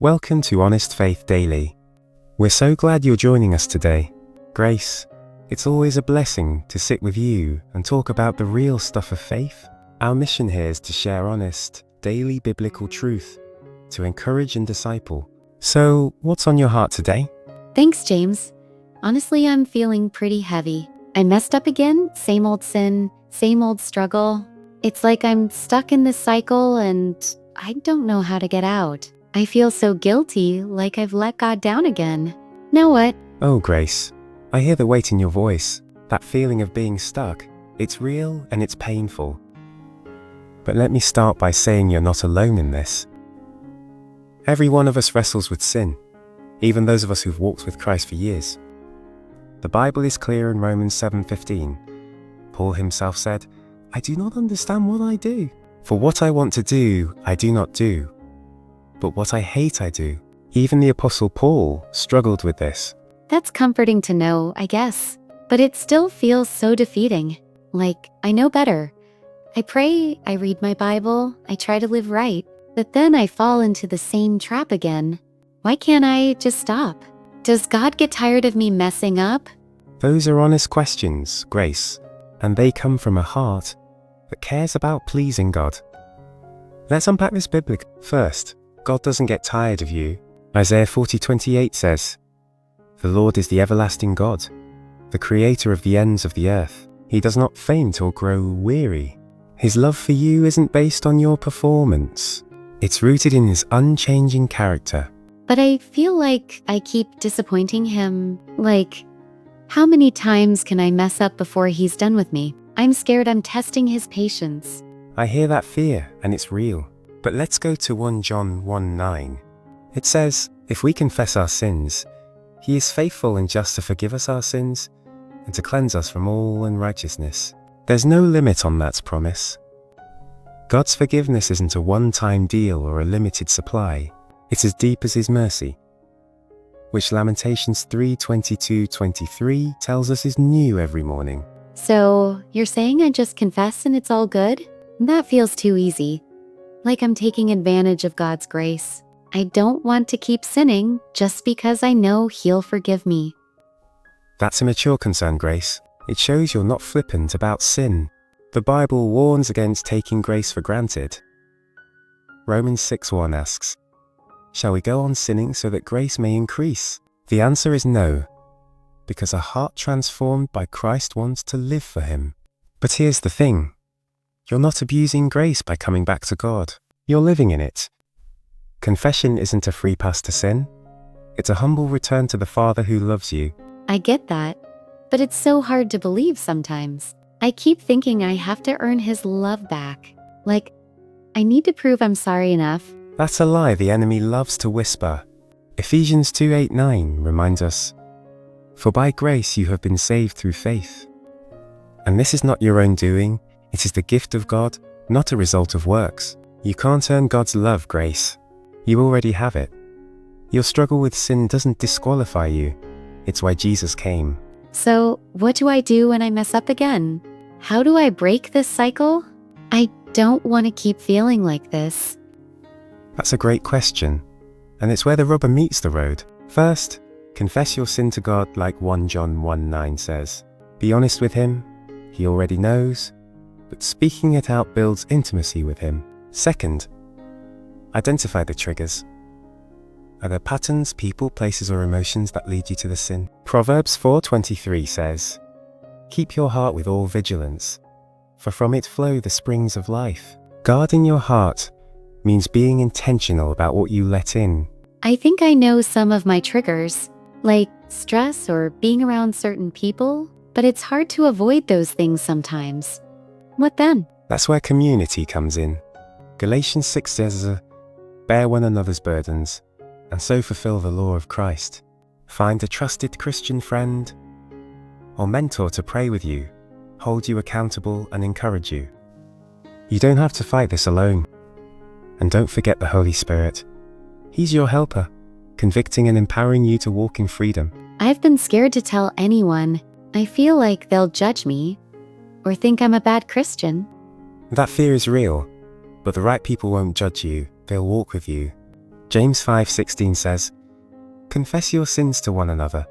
Welcome to Honest Faith Daily. We're so glad you're joining us today. Grace, it's always a blessing to sit with you and talk about the real stuff of faith. Our mission here is to share honest, daily biblical truth, to encourage and disciple. So, what's on your heart today? Thanks, James. Honestly, I'm feeling pretty heavy. I messed up again, same old sin, same old struggle. It's like I'm stuck in this cycle and I don't know how to get out. I feel so guilty, like I've let God down again. Now what? Oh, Grace, I hear the weight in your voice, that feeling of being stuck. It's real and it's painful. But let me start by saying you're not alone in this. Every one of us wrestles with sin, even those of us who've walked with Christ for years. The Bible is clear in Romans 7:15. Paul himself said, "I do not understand what I do. For what I want to do, I do not do. But what I hate, I do." Even the Apostle Paul struggled with this. That's comforting to know, I guess. But it still feels so defeating. Like, I know better. I pray, I read my Bible, I try to live right. But then I fall into the same trap again. Why can't I just stop? Does God get tired of me messing up? Those are honest questions, Grace, and they come from a heart that cares about pleasing God. Let's unpack this biblically. First, God doesn't get tired of you. Isaiah 40:28 says, "The Lord is the everlasting God, the creator of the ends of the earth. He does not faint or grow weary." His love for you isn't based on your performance. It's rooted in his unchanging character. But I feel like I keep disappointing him. Like, how many times can I mess up before he's done with me? I'm scared I'm testing his patience. I hear that fear, and it's real. But let's go to 1 John 1:9. It says, "If we confess our sins, he is faithful and just to forgive us our sins and to cleanse us from all unrighteousness." There's no limit on that promise. God's forgiveness isn't a one-time deal or a limited supply. It's as deep as his mercy, which Lamentations 3:22-23 tells us is new every morning. So, you're saying I just confess and it's all good? That feels too easy. Like I'm taking advantage of God's grace. I don't want to keep sinning just because I know he'll forgive me. That's a mature concern, Grace. It shows you're not flippant about sin. The Bible warns against taking grace for granted. Romans 6:1 asks, "Shall we go on sinning so that grace may increase?" The answer is no, because a heart transformed by Christ wants to live for him. But here's the thing. You're not abusing grace by coming back to God. You're living in it. Confession isn't a free pass to sin. It's a humble return to the Father who loves you. I get that, but it's so hard to believe sometimes. I keep thinking I have to earn his love back. Like, I need to prove I'm sorry enough. That's a lie the enemy loves to whisper. Ephesians 2:8-9 reminds us, "For by grace you have been saved through faith. And this is not your own doing. It is the gift of God, not a result of works." You can't earn God's love, Grace. You already have it. Your struggle with sin doesn't disqualify you. It's why Jesus came. So, what do I do when I mess up again? How do I break this cycle? I don't want to keep feeling like this. That's a great question, and it's where the rubber meets the road. First, confess your sin to God like 1 John 1:9 says. Be honest with him. He already knows, but speaking it out builds intimacy with him. Second, identify the triggers. Are there patterns, people, places, or emotions that lead you to the sin? Proverbs 4:23 says, "Keep your heart with all vigilance, for from it flow the springs of life." Guarding your heart means being intentional about what you let in. I think I know some of my triggers, like stress or being around certain people, but it's hard to avoid those things sometimes. What then? That's where community comes in. Galatians 6 says, "Bear one another's burdens, and so fulfill the law of Christ." Find a trusted Christian friend or mentor to pray with you, hold you accountable, and encourage you. You don't have to fight this alone. And don't forget the Holy Spirit. He's your helper, convicting and empowering you to walk in freedom. I've been scared to tell anyone. I feel like they'll judge me or think I'm a bad Christian. That fear is real, but the right people won't judge you. They'll walk with you. James 5:16 says, "Confess your sins to one another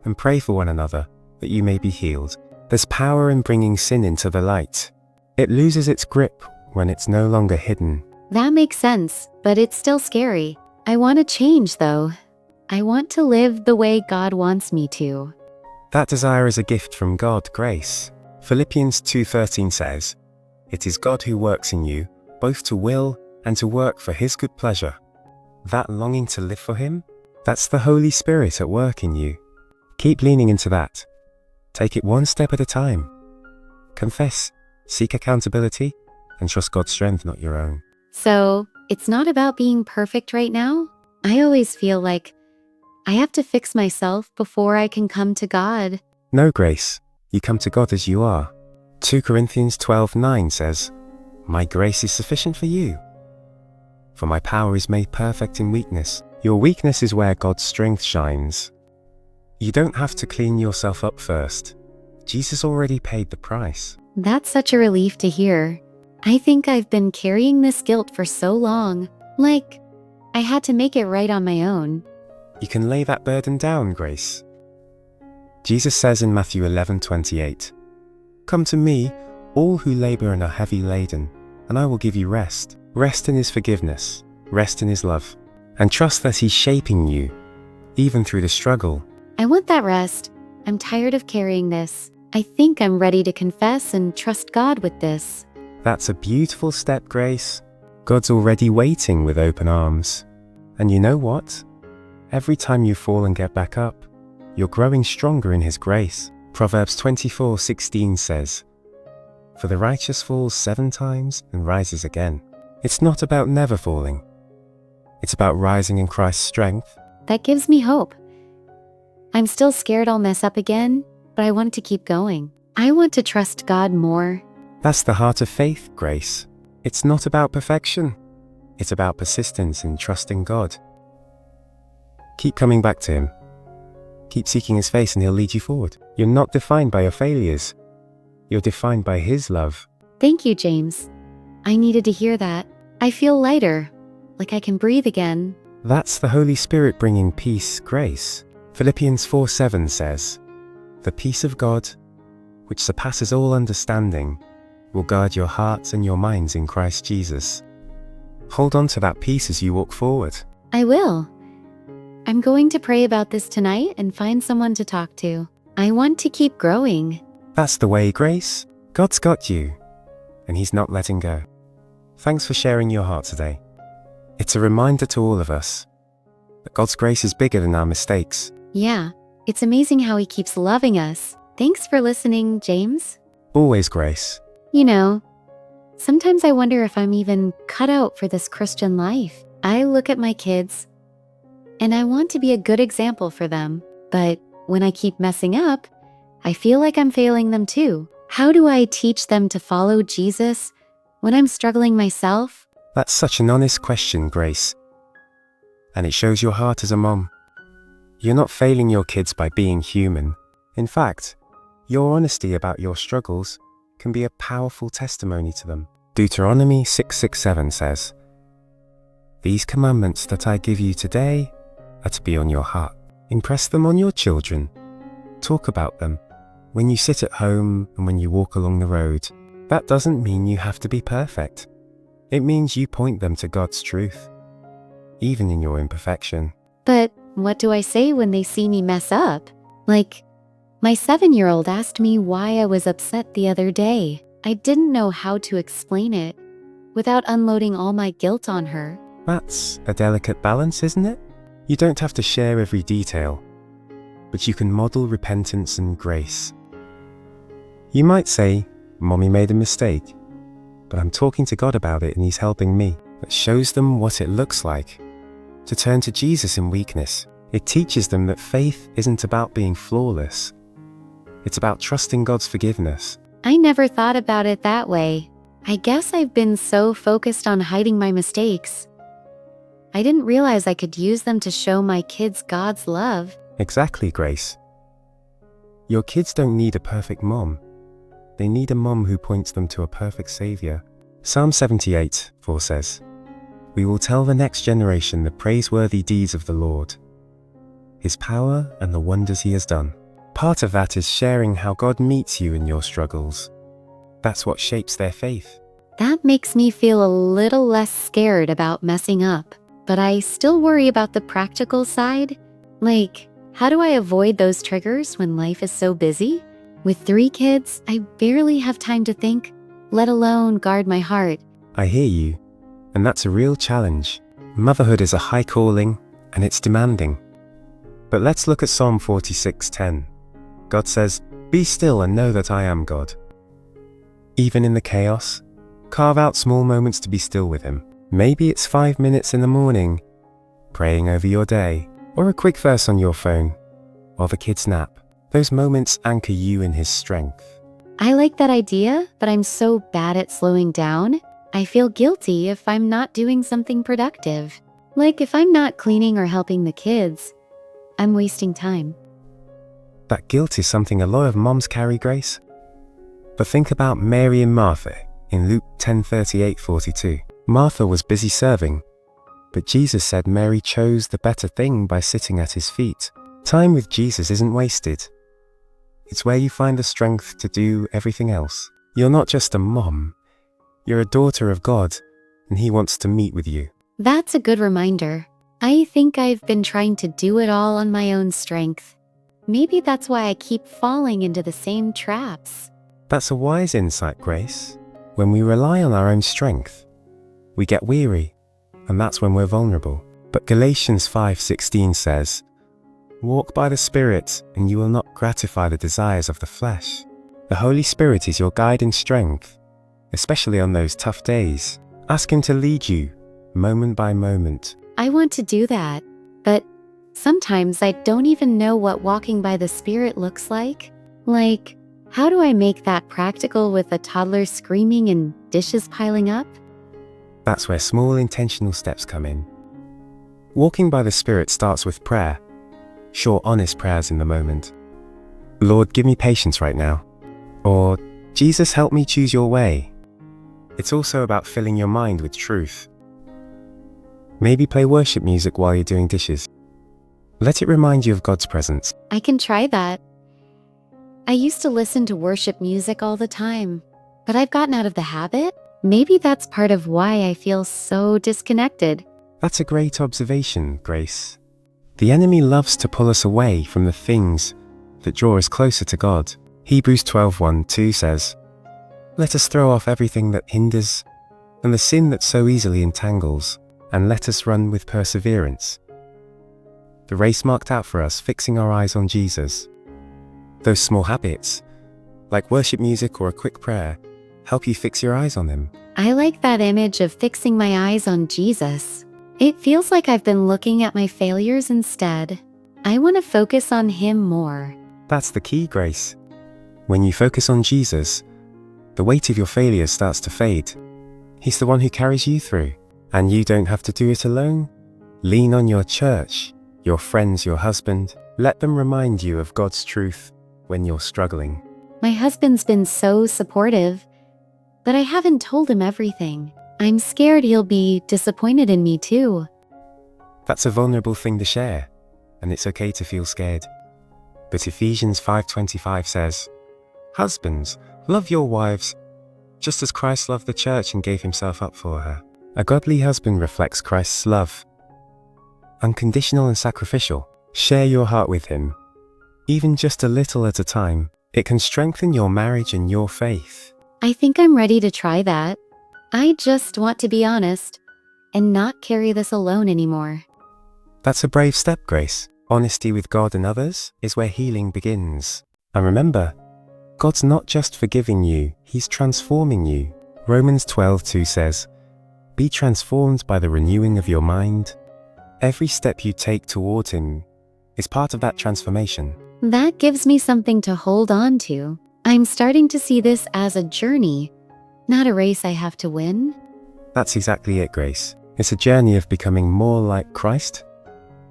and pray for one another that you may be healed." There's power in bringing sin into the light. It loses its grip when it's no longer hidden. That makes sense, but it's still scary. I want to change, though. I want to live the way God wants me to. That desire is a gift from God, grace. Philippians 2:13 says, "It is God who works in you, both to will and to work for His good pleasure." That longing to live for Him, that's the Holy Spirit at work in you. Keep leaning into that. Take it one step at a time. Confess, seek accountability, and trust God's strength, not your own. So, it's not about being perfect right now? I always feel like I have to fix myself before I can come to God. No, Grace. You come to God as you are. 2 Corinthians 12:9 says, "My grace is sufficient for you. For my power is made perfect in weakness." Your weakness is where God's strength shines. You don't have to clean yourself up first. Jesus already paid the price. That's such a relief to hear. I think I've been carrying this guilt for so long. Like, I had to make it right on my own. You can lay that burden down, Grace. Jesus says in Matthew 11:28, "Come to me, all who labor and are heavy laden, and I will give you rest." Rest in His forgiveness, rest in His love, and trust that He's shaping you, even through the struggle. I want that rest. I'm tired of carrying this. I think I'm ready to confess and trust God with this. That's a beautiful step, Grace. God's already waiting with open arms. And you know what? Every time you fall and get back up, you're growing stronger in His grace. Proverbs 24:16 says, "For the righteous falls 7 times and rises again." It's not about never falling. It's about rising in Christ's strength. That gives me hope. I'm still scared I'll mess up again, but I want to keep going. I want to trust God more. That's the heart of faith, Grace. It's not about perfection. It's about persistence in trusting God. Keep coming back to Him. Keep seeking His face and He'll lead you forward. You're not defined by your failures. You're defined by His love. Thank you, James. I needed to hear that. I feel lighter, like I can breathe again. That's the Holy Spirit bringing peace, Grace. Philippians 4:7 says, "The peace of God, which surpasses all understanding, will guard your hearts and your minds in Christ Jesus." Hold on to that peace as you walk forward. I will. I'm going to pray about this tonight and find someone to talk to. I want to keep growing. That's the way, Grace. God's got you, and He's not letting go. Thanks for sharing your heart today. It's a reminder to all of us that God's grace is bigger than our mistakes. Yeah, it's amazing how He keeps loving us. Thanks for listening, James. Always, Grace. You know, sometimes I wonder if I'm even cut out for this Christian life. I look at my kids, and I want to be a good example for them. But when I keep messing up, I feel like I'm failing them too. How do I teach them to follow Jesus when I'm struggling myself? That's such an honest question, Grace. And it shows your heart as a mom. You're not failing your kids by being human. In fact, your honesty about your struggles can be a powerful testimony to them. Deuteronomy 6:6-7 says, "These commandments that I give you today are to be on your heart. Impress them on your children. Talk about them when you sit at home and when you walk along the road." That doesn't mean you have to be perfect. It means you point them to God's truth, even in your imperfection. But what do I say when they see me mess up? Like, my 7-year-old asked me why I was upset the other day. I didn't know how to explain it without unloading all my guilt on her. That's a delicate balance, isn't it? You don't have to share every detail, but you can model repentance and grace. You might say, "Mommy made a mistake, but I'm talking to God about it and He's helping me." That shows them what it looks like to turn to Jesus in weakness. It teaches them that faith isn't about being flawless. It's about trusting God's forgiveness. I never thought about it that way. I guess I've been so focused on hiding my mistakes. I didn't realize I could use them to show my kids God's love. Exactly, Grace. Your kids don't need a perfect mom. They need a mom who points them to a perfect Savior. Psalm 78:4 says, we will tell the next generation the praiseworthy deeds of the Lord, His power and the wonders He has done. Part of that is sharing how God meets you in your struggles. That's what shapes their faith. That makes me feel a little less scared about messing up, but I still worry about the practical side. Like, how do I avoid those triggers when life is so busy? With 3 kids, I barely have time to think, let alone guard my heart. I hear you, and that's a real challenge. Motherhood is a high calling, and it's demanding. But let's look at Psalm 46:10. God says, "Be still and know that I am God." Even in the chaos, carve out small moments to be still with Him. Maybe it's 5 minutes in the morning, praying over your day, or a quick verse on your phone, while the kids nap. Those moments anchor you in His strength. I like that idea, but I'm so bad at slowing down. I feel guilty if I'm not doing something productive. Like if I'm not cleaning or helping the kids, I'm wasting time. That guilt is something a lot of moms carry, Grace. But think about Mary and Martha in Luke 10:38-42. Martha was busy serving, but Jesus said Mary chose the better thing by sitting at His feet. Time with Jesus isn't wasted. It's where you find the strength to do everything else. You're not just a mom. You're a daughter of God, and He wants to meet with you. That's a good reminder. I think I've been trying to do it all on my own strength. Maybe that's why I keep falling into the same traps. That's a wise insight, Grace. When we rely on our own strength, we get weary, and that's when we're vulnerable. But Galatians 5:16 says, "Walk by the Spirit, and you will not gratify the desires of the flesh." The Holy Spirit is your guiding strength, especially on those tough days. Ask Him to lead you, moment by moment. I want to do that, but sometimes I don't even know what walking by the Spirit looks like. Like, how do I make that practical with a toddler screaming and dishes piling up? That's where small intentional steps come in. Walking by the Spirit starts with prayer. Short, honest prayers in the moment. "Lord, give me patience right now." Or, "Jesus, help me choose your way." It's also about filling your mind with truth. Maybe play worship music while you're doing dishes. Let it remind you of God's presence. I can try that. I used to listen to worship music all the time, but I've gotten out of the habit. Maybe that's part of why I feel so disconnected. That's a great observation, Grace. The enemy loves to pull us away from the things that draw us closer to God. Hebrews 12:1-2 says, "Let us throw off everything that hinders and the sin that so easily entangles, and let us run with perseverance the race marked out for us, fixing our eyes on Jesus." Those small habits, like worship music or a quick prayer, help you fix your eyes on Him. I like that image of fixing my eyes on Jesus. It feels like I've been looking at my failures instead. I want to focus on Him more. That's the key, Grace. When you focus on Jesus, the weight of your failures starts to fade. He's the one who carries you through, and you don't have to do it alone. Lean on your church, your friends, your husband. Let them remind you of God's truth when you're struggling. My husband's been so supportive, but I haven't told him everything. I'm scared he'll be disappointed in me too. That's a vulnerable thing to share, and it's okay to feel scared. But Ephesians 5:25 says, "Husbands, love your wives, just as Christ loved the church and gave Himself up for her." A godly husband reflects Christ's love. Unconditional and sacrificial. Share your heart with Him, even just a little at a time. It can strengthen your marriage and your faith. I think I'm ready to try that. I just want to be honest and not carry this alone anymore. That's a brave step, Grace. Honesty with God and others is where healing begins. And remember, God's not just forgiving you, He's transforming you. Romans 12:2 says, "Be transformed by the renewing of your mind." Every step you take toward Him is part of that transformation. That gives me something to hold on to. I'm starting to see this as a journey, not a race I have to win. That's exactly it, Grace. It's a journey of becoming more like Christ,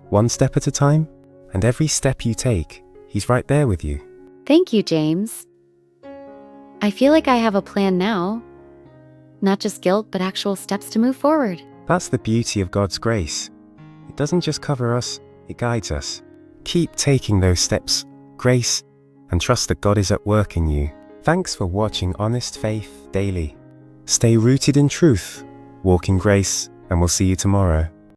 one step at a time, and every step you take, He's right there with you. Thank you, James. I feel like I have a plan now. Not just guilt, but actual steps to move forward. That's the beauty of God's grace. It doesn't just cover us, it guides us. Keep taking those steps, grace, and trust that God is at work in you. Thanks for watching Honest Faith Daily. Stay rooted in truth, walk in grace, and we'll see you tomorrow.